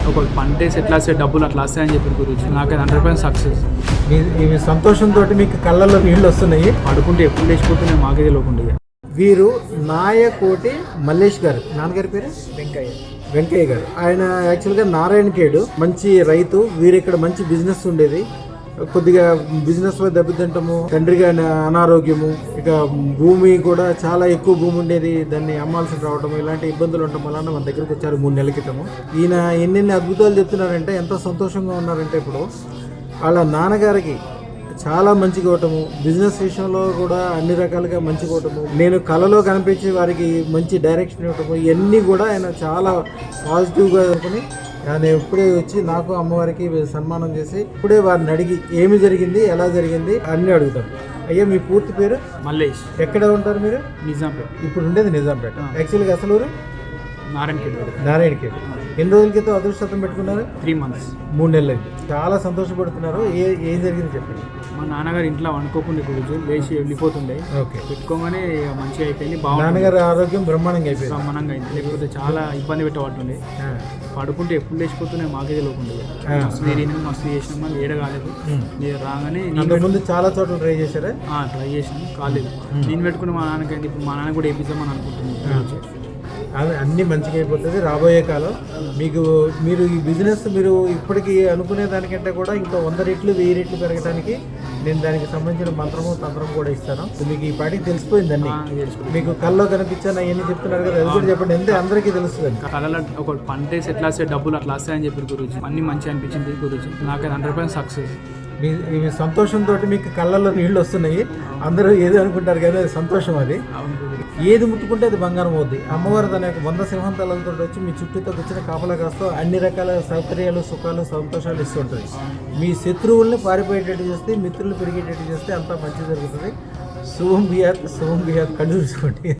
ఒక పంటేసి ఎట్లా వస్తే డబ్బులు అట్లా వస్తాయని చెప్పి గురించి నాకైతే 100% సక్సెస్. మీ సంతోషంతో మీకు కళ్ళల్లో నీళ్ళు వస్తున్నాయి. పడుకుంటే ఎప్పుడు లేచిపోతే మాకే తెలియకుండా. వీరు నాయకోటి మల్లేష్ గారు, నాన్నగారి పేరు వెంకయ్య గారు. ఆయన యాక్చువల్గా నారాయణఖేడు మంచి రైతు. వీరు ఇక్కడ మంచి బిజినెస్ ఉండేది. కొద్దిగా బిజినెస్లో దెబ్బతింటము, తండ్రిగా అనారోగ్యము, ఇక భూమి కూడా చాలా ఎక్కువ భూమి ఉండేది, దాన్ని అమ్మాల్సి రావడం, ఇలాంటి ఇబ్బందులు ఉండటం వలన మన దగ్గరకు వచ్చారు 3 నెలల క్రితము. ఈయన ఎన్నెన్ని అద్భుతాలు చెప్తున్నారంటే ఎంత సంతోషంగా ఉన్నారంటే ఇప్పుడు వాళ్ళ నాన్నగారికి చాలా మంచిగా ఇవ్వటము, బిజినెస్ విషయంలో కూడా అన్ని రకాలుగా మంచిగా ఇవ్వటము, నేను కళలో కనిపించి వారికి మంచి డైరెక్షన్ ఇవ్వటము, ఇవన్నీ కూడా ఆయన చాలా పాజిటివ్గా అనుకుని నేను ఇప్పుడే వచ్చి నాకు అమ్మవారికి సన్మానం చేసి ఇప్పుడే వారిని అడిగి ఏమి జరిగింది, ఎలా జరిగింది అన్నీ అడుగుతాను. అయ్యా మీ పూర్తి పేరు? మల్లేష్. ఎక్కడ ఉంటారు మీరు? నిజాంపేట. ఇప్పుడు ఉండేది నిజాంపేట. యాక్చువల్గా అసలు నారాయణఖేడ్. ఎన్ని రోజుల క్రితం అదృష్టం పెట్టుకున్నారు? 3 months. 3 నెలలు. చాలా సంతోషపడుతున్నారు. ఏం జరిగింది చెప్పండి. మా నాన్నగారు ఇంట్లో వండుకోకుండా గురించి లేచి వెళ్ళిపోతుండే. ఓకే. పెట్టుకోగానే మంచిగా అయిపోయింది. నాన్నగారి ఆరోగ్యం బ్రహ్మాండంగా అయిపోయింది. బ్రహ్మాండంగా అయింది. లేకపోతే చాలా ఇబ్బంది పెట్టబడుతుండే. పడుకుంటే ఎప్పుడు లేచిపోతూనే మాకే తెలియకుండా. మస్తు చేసినాం, మళ్ళీ ఏడ కాలేదు. మీరు రాగానే ముందు చాలా చోట్ల ట్రై చేశారా? ట్రై చేసినాం, కాలేదు. నేను పెట్టుకుని మా నాన్నకైంది. ఇప్పుడు మా నాన్న కూడా వేయించామని అనుకుంటున్నాను. అన్నీ మంచిగా అయిపోతుంది రాబోయే కాలం. మీరు ఈ బిజినెస్ మీరు ఇప్పటికీ అనుకునే దానికంటే కూడా ఇంకా 100 రెట్లు 1000 రెట్లు పెరగడానికి నేను దానికి సంబంధించిన మంత్రము తంత్రం కూడా ఇస్తాను. మీకు ఈ పాటికి తెలిసిపోయిందండి. మీకు కళ్ళలో కనిపించాను అవన్నీ చెప్తున్నారు కదా, అది కూడా చెప్పండి. ఎంత అందరికీ తెలుస్తుంది. కళలో ఒక పంటేసి ఎట్లా వస్తే డబ్బులు అట్లా వస్తాయని చెప్పి గురించి అన్ని మంచిగా అనిపించింది గురించి నాకైతే 100% సక్సెస్. మీ సంతోషంతో మీకు కళ్ళల్లో నీళ్ళు వస్తున్నాయి. అందరూ ఏది అనుకుంటారు కదా, అది సంతోషం. అది ఏది ముట్టుకుంటే అది బంగారం అవుద్ది. అమ్మవారు తన యొక్క 100 సింహంతలతో వచ్చి మీ చుట్టూతో వచ్చిన కాపలా కాస్తూ అన్ని రకాల సౌకర్యాలు, సుఖాలు, సంతోషాలు ఇస్తుంటుంది. మీ శత్రువుల్ని పారిపోయేటట్టు చేస్తే, మిత్రులు పెరిగేటట్టు చేస్తే అంతా మంచి జరుగుతుంది. శుభం బియాత్ కళ్ళు చూసుకోండి.